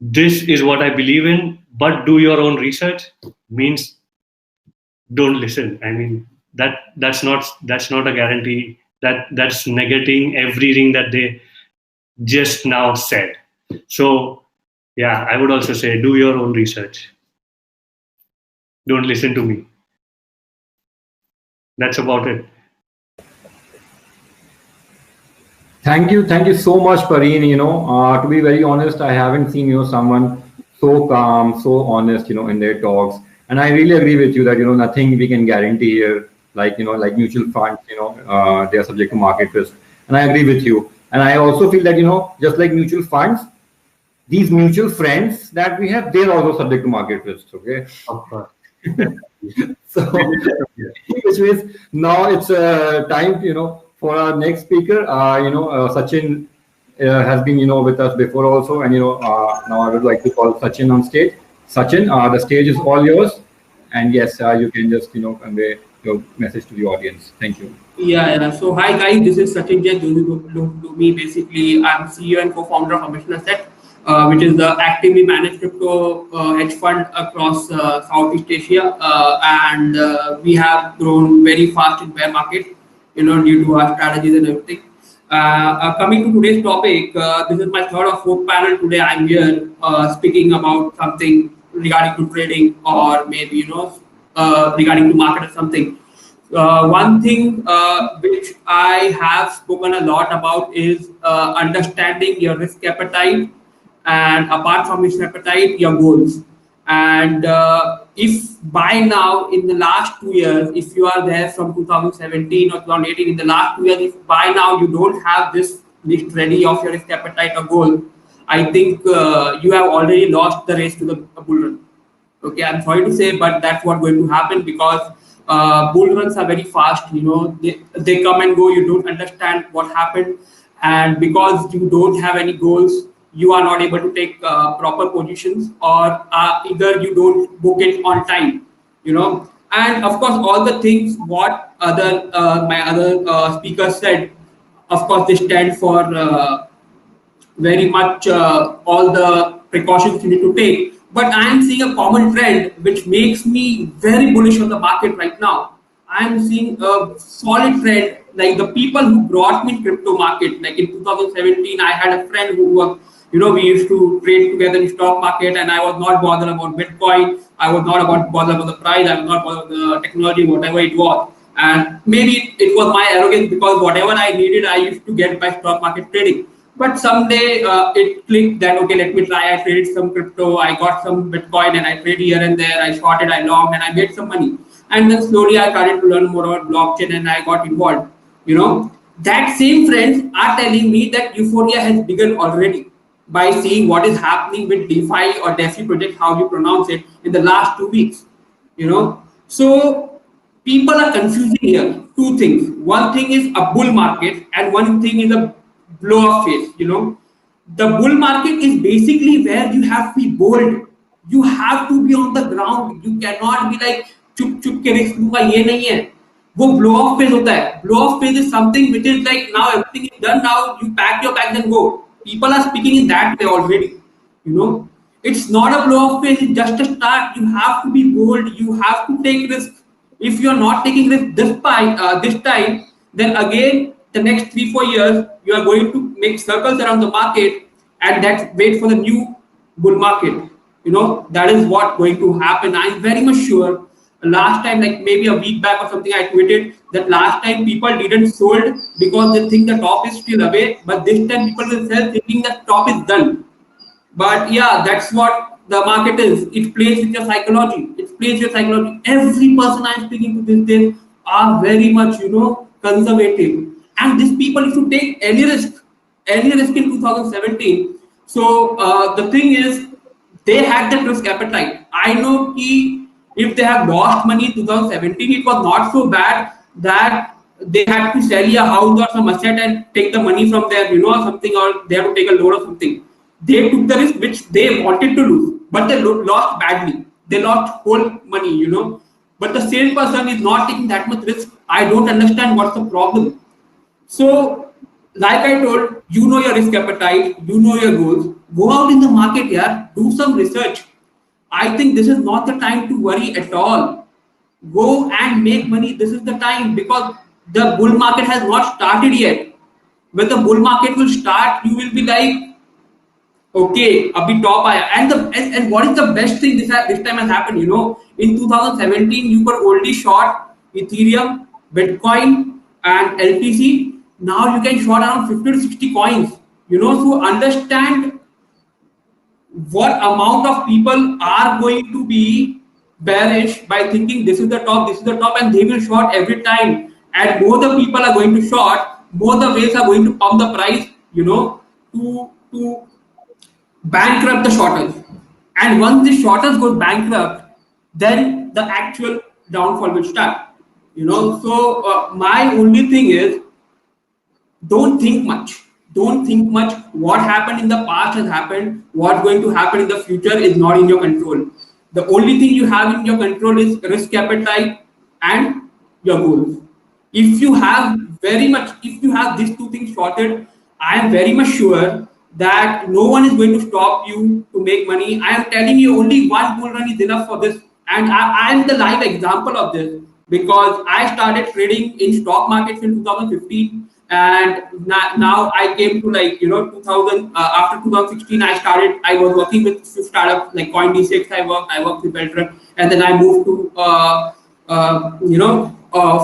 this is what I believe in, but do your own research means don't listen. I mean that's not a guarantee. That's negating everything that they just now said. So yeah, I would also say do your own research. Don't listen to me. That's about it. Thank you so much, Pareen. To be very honest, I haven't seen someone so calm, so honest, in their talks. And I really agree with you that nothing we can guarantee here, like mutual funds, they are subject to market risk. And I agree with you. And I also feel that just like mutual funds, these mutual friends that we have, they're also subject to market risks. Okay. Of course. So, which means now it's time, for our next speaker. Sachin has been, with us before also, and now I would like to call Sachin on stage. Sachin, the stage is all yours, and yes, you can just convey your message to the audience. Thank you. Yeah. So hi guys, this is Sachin Jain. To me, basically, I'm CEO and co-founder of Mission Asset, which is the actively managed crypto hedge fund across Southeast Asia, and we have grown very fast in bear market, due to our strategies and everything. Coming to today's topic, this is my third or fourth panel today. I'm here speaking about something regarding to trading, or maybe regarding to market or something. One thing which I have spoken a lot about is understanding your risk appetite, and apart from risk appetite, your goals. And if by now, in the last 2 years, if you are there from 2017 or 2018, in the last 2 years, if by now you don't have this list ready of your risk appetite or goal, I think you have already lost the race to the bull run. Okay, I'm sorry to say, but that's what's going to happen, because bull runs are very fast. They come and go. You don't understand what happened, and because you don't have any goals, you are not able to take proper positions, or either you don't book it on time. And of course, all the things what my other speakers said, of course, they stand for very much all the precautions you need to take. But I am seeing a common trend which makes me very bullish on the market right now. I am seeing a solid trend, like the people who brought me in crypto market. Like in 2017, I had a friend who was, we used to trade together in stock market, and I was not bothered about Bitcoin. I was not bothered about the price. I was not bothered about the technology, whatever it was. And maybe it was my arrogance, because whatever I needed, I used to get by stock market trading. But someday it clicked that, okay, let me try. I traded some crypto, I got some Bitcoin, and I traded here and there. I shorted, I longed, and I made some money. And then slowly I started to learn more about blockchain, and I got involved. That same friends are telling me that euphoria has begun already, by seeing what is happening with DeFi or DeFi project, how you pronounce it, in the last 2 weeks. So people are confusing here two things. One thing is a bull market, and one thing is a blow off phase. The bull market is basically where you have to be bold. You have to be on the ground. You cannot be like chup ke risk लूंगा, ये नहीं है. वो blow off phase होता है. Blow off phase is something which is like, now everything is done, now you pack your bags and go. People are speaking in that way already. It's not a blow off phase, it's just a start. You have to be bold, you have to take risk. If you're not taking risk this time, then again the next 3-4 years you are going to make circles around the market, and that's wait for the new bull market. That is what going to happen. I'm very much sure. Last time, like maybe a week back or something, I tweeted that last time people didn't sold because they think the top is still away, but this time people will sell thinking that top is done. But yeah, that's what the market is. It plays with your psychology. It plays your psychology. Every person I'm speaking to these days are very much, conservative. And these people used to take any risk in 2017. So the thing is, they had that risk appetite. I know if they have lost money in 2017, it was not so bad that they had to sell a house or some asset and take the money from there, or something, or they have to take a loan or something. They took the risk which they wanted to lose, but they lost badly. They lost whole money, But the salesperson is not taking that much risk. I don't understand what's the problem. So, like I told, your risk appetite, your goals. Go out in the market, do some research. I think this is not the time to worry at all. Go and make money. This is the time, because the bull market has not started yet. When the bull market will start, you will be like, okay, abhi top aaya. And what is the best thing this time has happened? In 2017, you were only short Ethereum, Bitcoin, and LTC. Now you can short around 50 to 60 coins. So understand what amount of people are going to be bearish by thinking this is the top, and they will short every time. And more the people are going to short, more the whales are going to pump the price, to bankrupt the shorters. And once the shorters go bankrupt, then the actual downfall will start. So my only thing is, don't think much. Don't think much. What happened in the past has happened. What's going to happen in the future is not in your control. The only thing you have in your control is risk appetite and your goals. If you have these two things sorted, I am very much sure that no one is going to stop you to make money. I am telling you, only one bull run is enough for this. And I am the live example of this, because I started trading in stock markets in 2015. And now I came to 2000. After 2016, I was working with startups like CoinD6. I worked with Beltran, and then I moved to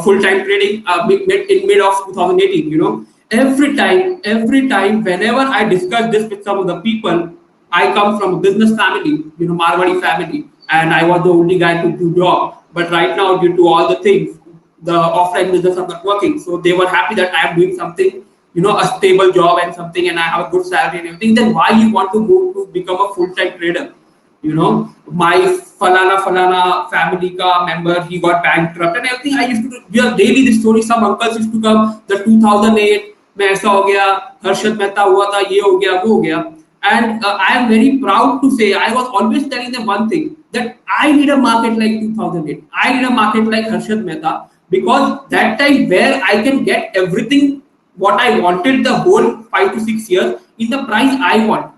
full-time trading in mid of 2018. Every time, whenever I discuss this with some of the people, I come from a business family, Marwadi family, and I was the only guy to do job. But right now, due to all the things, the offline business are not working. So they were happy that I am doing something, a stable job and something, and I have a good salary and everything. Then why you want to move to become a full-time trader? My falana family ka member, he got bankrupt and everything. I used to do daily this story. Some uncles used to come, the 2008 में ऐसा हो गया, हर्षद मेहता हुआ था, ये हो गया, वो हो गया. And I am very proud to say, I was always telling them one thing, that I need a market like 2008. I need a market like Harshad Mehta, because that time where I can get everything what I wanted the whole 5 to 6 years in the price I want.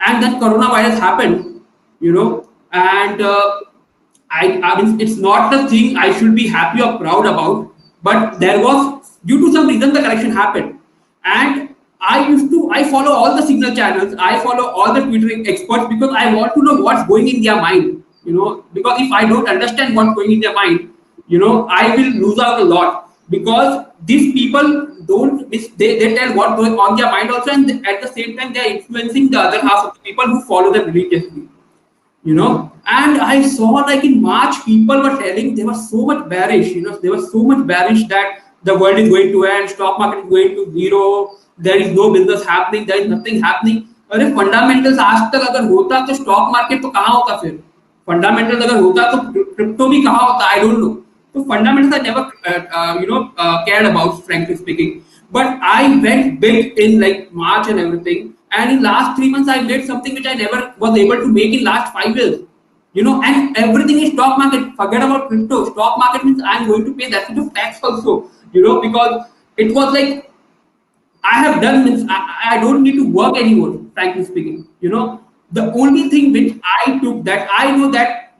And then coronavirus happened, and I mean, it's not the thing I should be happy or proud about, but there was, due to some reason, the correction happened. And I follow all the signal channels, I follow all the Twitter experts, because I want to know what's going in their mind, because if I don't understand what's going in their mind, I will lose out a lot, because these people they tell what's going on their mind also, and at the same time, they are influencing the other half of the people who follow them religiously, and I saw like in March, people were telling they were so much bearish, they were so much bearish that the world is going to end, stock market is going to zero, there is no business happening, there is nothing happening. अरे fundamentals आज तक अगर होता तो stock market तो कहाँ होता, फिर फंडामेंटल्स अगर होता तो क्रिप्टो भी कहाँ होता, आई डोंट नो. तो fundamentals I never cared about, frankly speaking, but I went big in like March and everything, and in last 3 months I made something which I never was able to make in last 5 years, and everything is stock market. Forget about crypto. Stock market means I'm going to pay that much of tax also, because it was like I have done, means I don't need to work anymore, frankly speaking. The only thing which I took, that I know that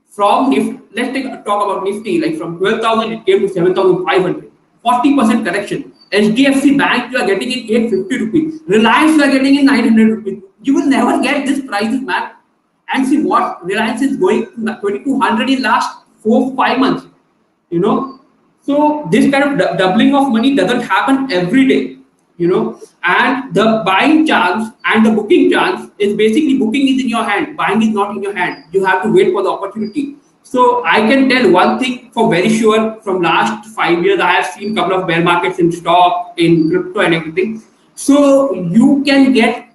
from Nifty, let's talk about Nifty, like from 12,000 it came to 7,500, 40% correction. HDFC Bank you are getting in 850 rupees, Reliance you are getting in 900 rupees. You will never get this prices, man. And see what Reliance is going to 2,200 in last 4-5 months. So this kind of doubling of money doesn't happen every day. And the buying chance and the booking chance is basically, booking is in your hand, buying is not in your hand. You have to wait for the opportunity. So I can tell one thing for very sure, from last 5 years, I have seen a couple of bear markets in stock, in crypto and everything. So you can get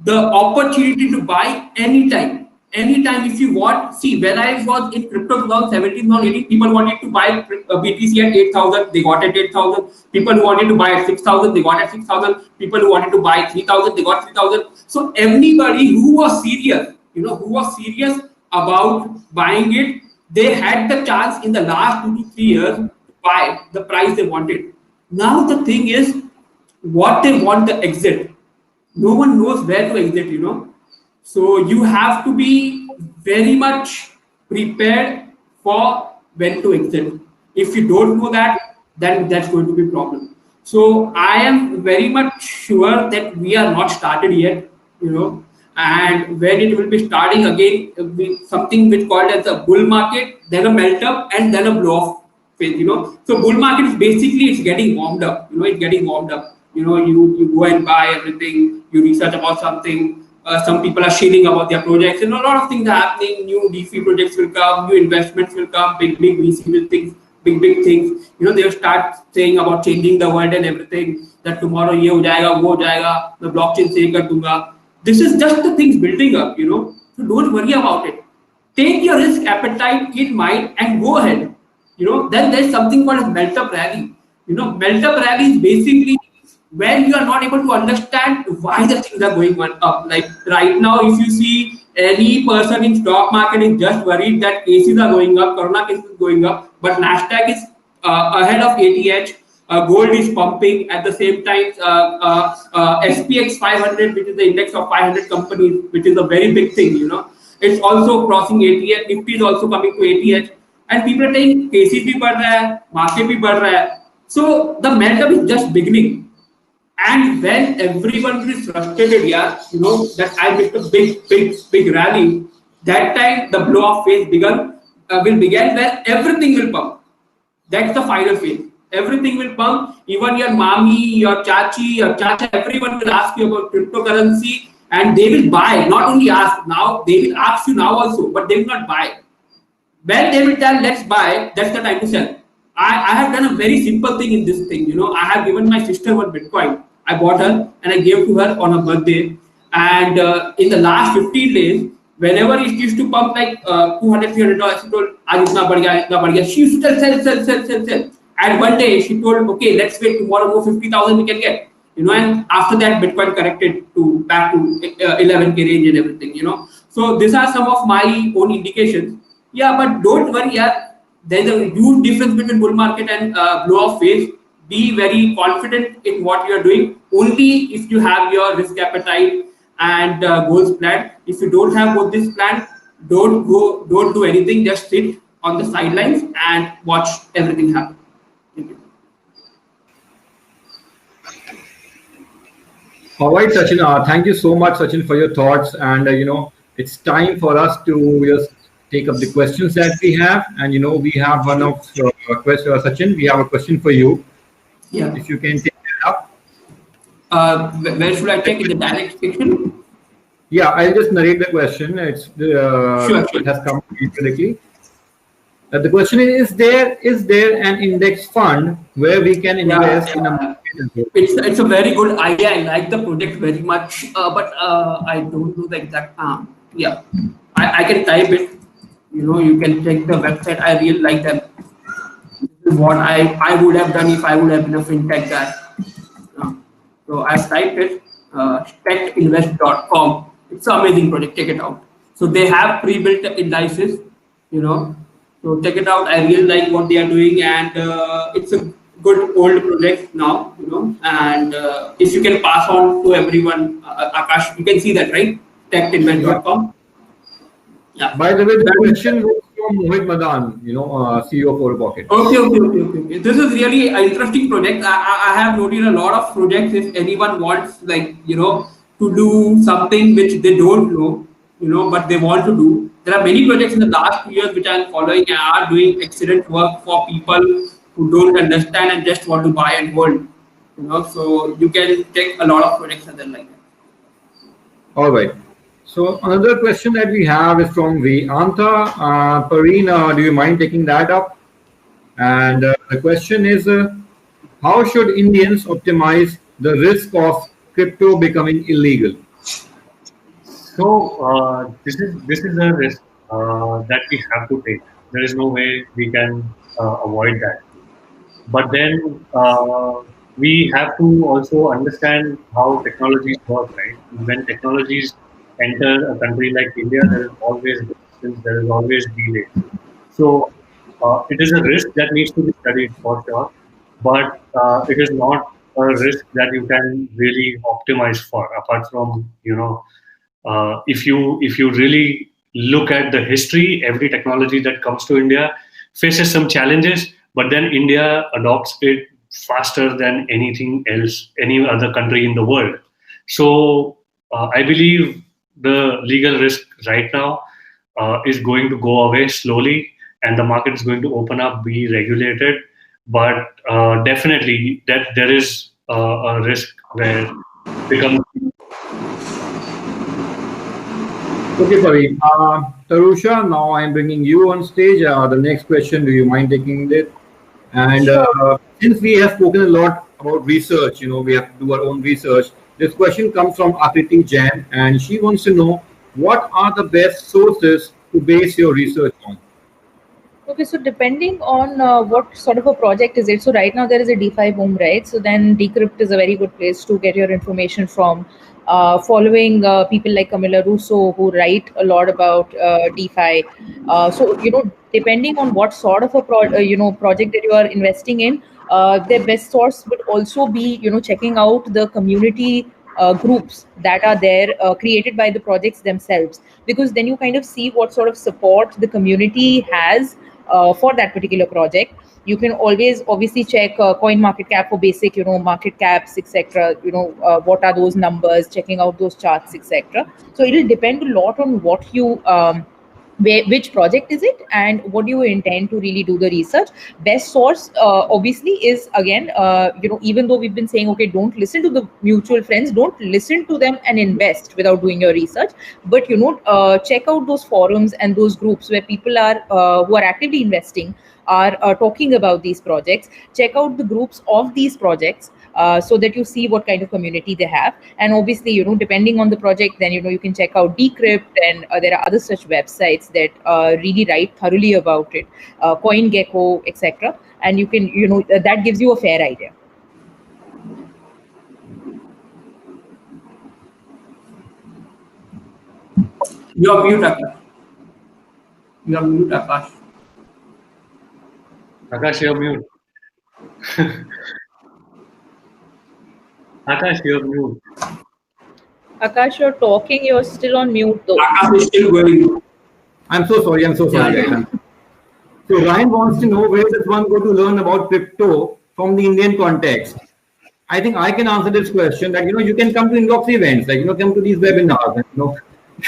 the opportunity to buy anytime. anytime if you want, see, when I was in crypto 2017, 2018, people wanted to buy BTC at 8,000, they got at 8,000. People who wanted to buy at 6,000, they got at 6,000. People who wanted to buy 3,000, they got 3,000. So everybody who was serious, who was serious about buying it, they had the chance in the last 2 to 3 years to buy the price they wanted. Now the thing is, what they want to exit, no one knows where to exit, So you have to be very much prepared for when to exit. If you don't know that, then that's going to be a problem. So I am very much sure that we are not started yet, and when it will be starting again, something which called as a bull market, then a melt up, and then a blow off phase, So bull market is basically, it's getting warmed up, it's getting warmed up. You go and buy everything, you research about something. Some people are sharing about their projects, and a lot of things are happening. New DeFi projects will come, new investments will come, big VC will things, big things. They'll start saying about changing the world and everything. That tomorrow ye ho jayega, wo ho jayega, the blockchain se kar dunga. This is just the things building up, So don't worry about it. Take your risk appetite in mind and go ahead. Then there's something called a melt up rally. Melt up rally is basically when you are not able to understand why the things are going up. Like right now, if you see any person in stock market is just worried that cases are going up, corona cases is going up, but Nasdaq is ahead of ATH, gold is pumping at the same time. SPX 500, which is the index of 500 companies, which is a very big thing, it's also crossing ATH. Nifty is also coming to ATH, and people are saying cases bhi बढ़ रहा है, market bhi बढ़ रहा है. So the melt-up is just beginning. And when everyone is frustrated, that I missed a big rally, that time the blow-off phase will begin where everything will pump. That's the final phase. Everything will pump. Even your mommy, your chachi, your chacha, everyone will ask you about cryptocurrency, and they will buy. Not only ask now, they will ask you now also, but they will not buy. When they will tell, let's buy, that's the time to sell. I have done a very simple thing in this thing. I have given my sister one Bitcoin. I bought her and I gave to her on her birthday. And in the last 15 days, whenever it used to pump like $200, $300, she told, "Aaj itna badh gaya." She used to sell. And one day she told, "Okay, let's wait, tomorrow more 50,000 we can get." And after that, Bitcoin corrected back to 11K range and everything. So these are some of my own indications. Yeah, but don't worry, there's a huge difference between bull market and blow-off phase. Be very confident in what you are doing. Only if you have your risk appetite and goals planned. If you don't have both this planned, don't do anything. Just sit on the sidelines and watch everything happen. Thank you. All right, Sachin. Thank you so much, Sachin, for your thoughts. And it's time for us to just take up the questions that we have. And we have one of questions, Sachin. We have a question for you. Yeah. If you can take it up. Where should I take in the direct section? Yeah, I'll just narrate the question. Sure. It has come directly. The question is there an index fund where we can invest in a market? It's a very good idea. I like the project very much, but I don't know the exact. Yeah, I can type it. You can check the website. I really like them. This is what I would have done if I would have been a fintech guy. So I've typed it. Techinvest.com. It's an amazing project. Check it out. So they have pre-built indices. So check it out. I really like what they are doing, and it's a good old project now. And if you can pass on to everyone, Akash, you can see that, right? Techinvest.com. Yeah. By the way, the question was from Mohit Madan, CEO of Oropocket. Okay. This is really an interesting project. I have noted a lot of projects. If anyone wants, to do something which they don't know, but they want to do. There are many projects in the last 2 years which I am following and are doing excellent work for people who don't understand and just want to buy and hold. So you can take a lot of projects and then like that. All right. So another question that we have is from Anta. Pareen, do you mind taking that up? And the question is, how should Indians optimize the risk of crypto becoming illegal? So this is a risk that we have to take. There is no way we can avoid that. But then we have to also understand how technologies work, right? When technologies enter a country like India, there is always resistance, there is always delay. So it is a risk that needs to be studied for sure, but it is not a risk that you can really optimize for. Apart from if you really look at the history, every technology that comes to India faces some challenges, but then India adopts it faster than anything else, any other country in the world. So I believe the legal risk right now is going to go away slowly, and the market is going to open up, be regulated. But definitely, that there is a risk where it becomes. Okay, Praveen. Tarusha, now I'm bringing you on stage. The next question, do you mind taking it? And Sure. since we have spoken a lot about research, we have to do our own research. This question comes from Akriti Jain, and she wants to know what are the best sources to base your research on? Okay, so depending on what sort of a project is it, so right now there is a DeFi boom, right? So then Decrypt is a very good place to get your information from. Following people like Camilla Russo who write a lot about DeFi. So depending on what sort of a project that you are investing in, their best source would also be checking out the community groups that are there created by the projects themselves, because then you kind of see what sort of support the community has for that particular project. You can always obviously check coin market cap for basic market caps, etc. What are those numbers, checking out those charts, etc. So it will depend a lot on what you which project is it and what do you intend to really do the research. Best source obviously is, again, even though we've been saying, okay, don't listen to the mutual friends, don't listen to them and invest without doing your research, but check out those forums and those groups where people are who are actively investing, are talking about these projects. Check out the groups of these projects so that you see what kind of community they have. And obviously, depending on the project, then you can check out Decrypt, and there are other such websites that really write thoroughly about it, CoinGecko, etc. And you can that gives you a fair idea. You're mute, Akash. You're mute, Akash. Akash, you're mute. Akash, you're mute. Akash, you're talking, you're still on mute though. Akash is still going. I'm so sorry. Guys. So Ryan wants to know, where does one go to learn about crypto from the Indian context? I think I can answer this question that, you can come to Inbox events, like, come to these webinars, and,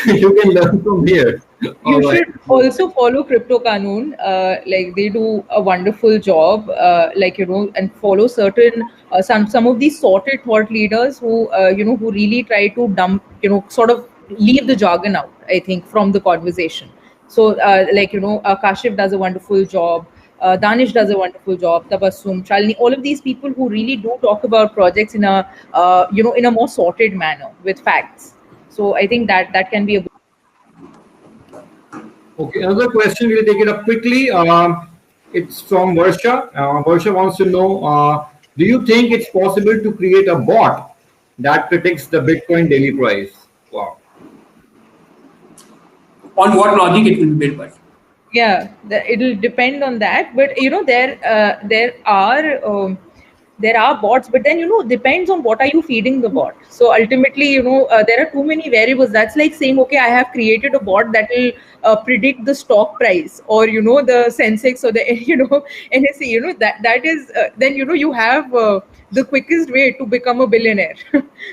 you can learn from here. You should also follow Crypto Qanun. Like they do a wonderful job. And follow certain some of these sorted thought leaders who who really try to dump sort of leave the jargon out, I think, from the conversation. So Kashif does a wonderful job. Danish does a wonderful job. Tabassum, Shalini, all of these people who really do talk about projects in a in a more sorted manner with facts. So I think that can be a. Okay, another question, we'll take it up quickly. It's from Varsha. Varsha wants to know, do you think it's possible to create a bot that predicts the Bitcoin daily price? Wow. On what logic it will be built by? Yeah, it'll depend on that. But there are bots, but then depends on what are you feeding the bot. So ultimately, there are too many variables. That's like saying, okay, I have created a bot that will predict the stock price, or the Sensex, or the NSE. That is then you have the quickest way to become a billionaire.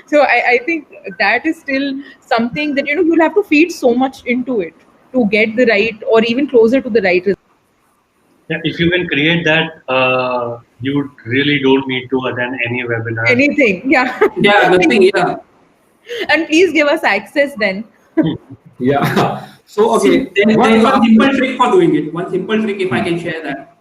So I think that is still something that you'll have to feed so much into it to get the right, or even closer to the right result. Yeah, if you can create that, you really don't need to attend any webinar. Anything, yeah. Yeah, nothing, yeah. And please give us access then. Yeah. So, okay. There is one simple trick for doing it. One simple trick, if I can share that.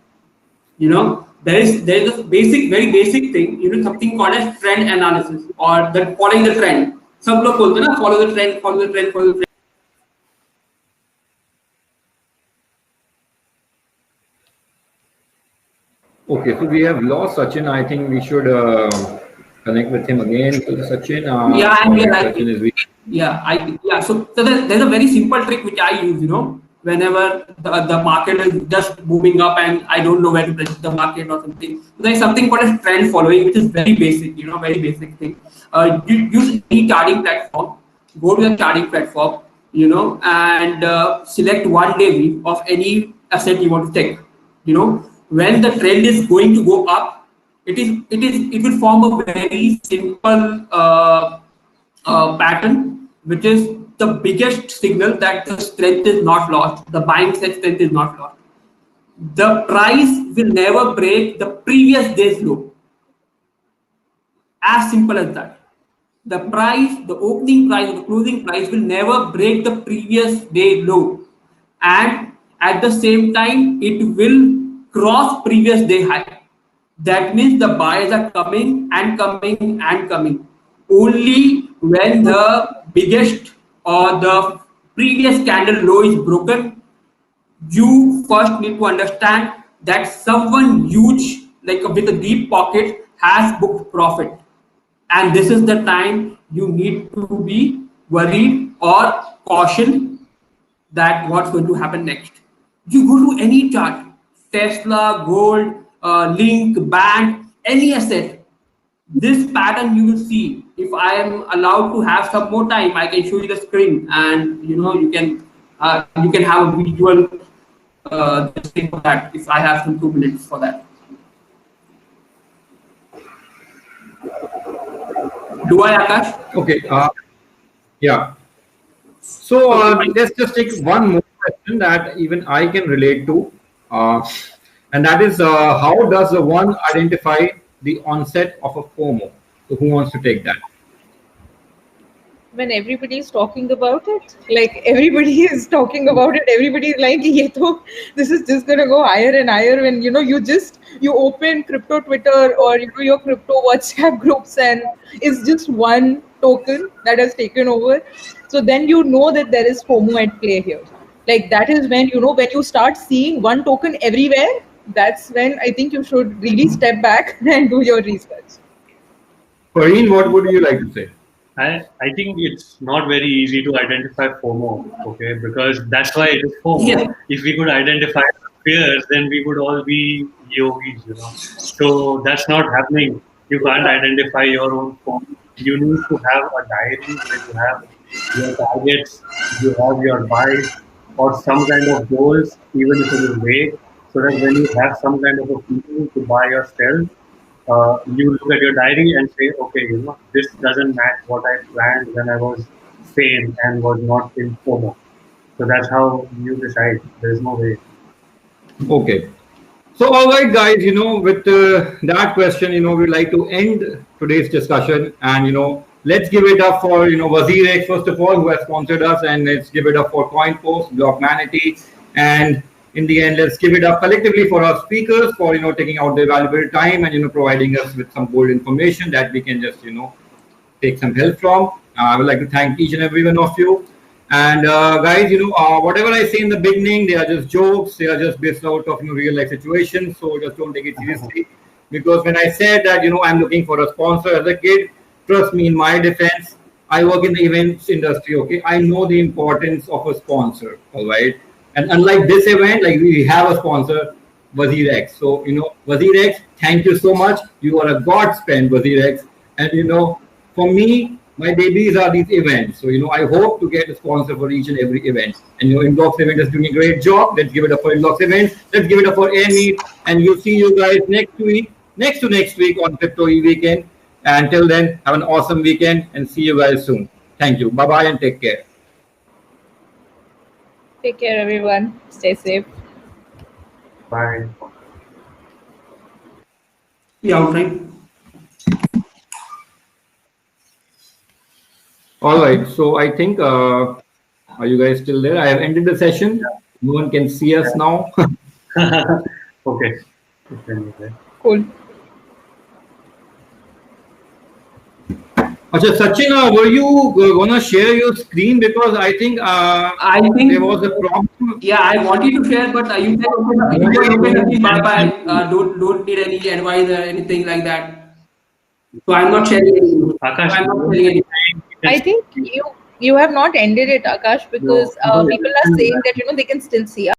There is a very basic thing, something called as trend analysis, or following the trend. सब लोग बोलते हैं ना, follow the trend, follow the trend, follow the trend. Okay, so we have lost Sachin. I think we should connect with him again. So Sachin, Yeah, and we are Sachin is weak. yeah. So there's a very simple trick which I use, whenever the market is just booming up and I don't know where to place the market or something. So there's something called as trend following, which is very basic, very basic thing. You use any charting platform, go to the charting platform, and select 1 day view of any asset you want to take. When the trend is going to go up, it will form a very simple pattern, which is the biggest signal that the strength is not lost, the buying strength is not lost. The price will never break the previous day's low. As simple as that. The price, the opening price, the closing price will never break the previous day low, and at the same time it will cross previous day high. That means the buyers are coming and coming and coming. Only when the biggest or the previous candle low is broken, you first need to understand that someone huge, like with a deep pocket, has booked profit, and this is the time you need to be worried or caution that what's going to happen next. You go to any chart, Tesla, gold, link, band, any asset, this pattern you will see. If I am allowed to have some more time, I can show you the screen, and you can have a visual this thing for that. If I have some 2 minutes for that. Do I, Akash? Okay. Yeah. So let's just take one more question that even I can relate to, and that is how does the one identify the onset of a FOMO? So who wants to take that? When everybody is talking about it, like everybody is talking about it, everybody is like, this is just gonna go higher and higher. When you open crypto Twitter or your crypto WhatsApp groups, and it's just one token that has taken over. So then that there is FOMO at play here. Like that is when when you start seeing one token everywhere, that's when I think you should really step back and do your research. Fareen, what would you like to say? I think it's not very easy to identify FOMO, okay, because that's why it is FOMO. Yeah. If we could identify fears, then we would all be yogis, So that's not happening. You can't identify your own FOMO. You need to have a diary where you have your targets, you have your buys, or some kind of goals, even if it is vague, so that when you have some kind of a feeling to buy or sell, you look at your diary and say, okay, this doesn't match what I planned when I was sane and was not in FOMO. So that's how you decide. There's no way. Okay. So, all right, guys, with that question, we'd like to end today's discussion, and, let's give it up for, WazirX, first of all, who has sponsored us, and let's give it up for CoinPost, Blockmanity, and in the end, let's give it up collectively for our speakers for, taking out their valuable time and, providing us with some gold information that we can just, take some help from. I would like to thank each and every one of you. And guys, whatever I say in the beginning, they are just jokes. They are just based out of real life situations. So just don't take it seriously. Because when I said that, I'm looking for a sponsor as a kid, trust me, in my defense, I work in the events industry. Okay, I know the importance of a sponsor. All right. And unlike this event, like we have a sponsor, WazirX. So, WazirX, thank you so much. You are a godsend, WazirX. And, for me, my babies are these events. So, I hope to get a sponsor for each and every event. And, Inbox Event is doing a great job. Let's give it up for Inbox Events. Let's give it up for Airmeet. And we'll see you guys next week on Crypto E-Weekend. And till then, have an awesome weekend and see you guys soon. Thank you. Bye-bye and take care. Take care, everyone. Stay safe. Bye. Yeah, outright. All right. So I think, are you guys still there? I have ended the session. No one can see us now. Okay. Cool. Acha, Sachin, were you gonna share your screen, because I think there was a problem. Yeah, I wanted to share, but you can open bye. Don't need any advice or anything like that. So I'm not sharing anything. Akash, I'm not sharing anything. I think you have not ended it, Akash, because people are saying that they can still see us.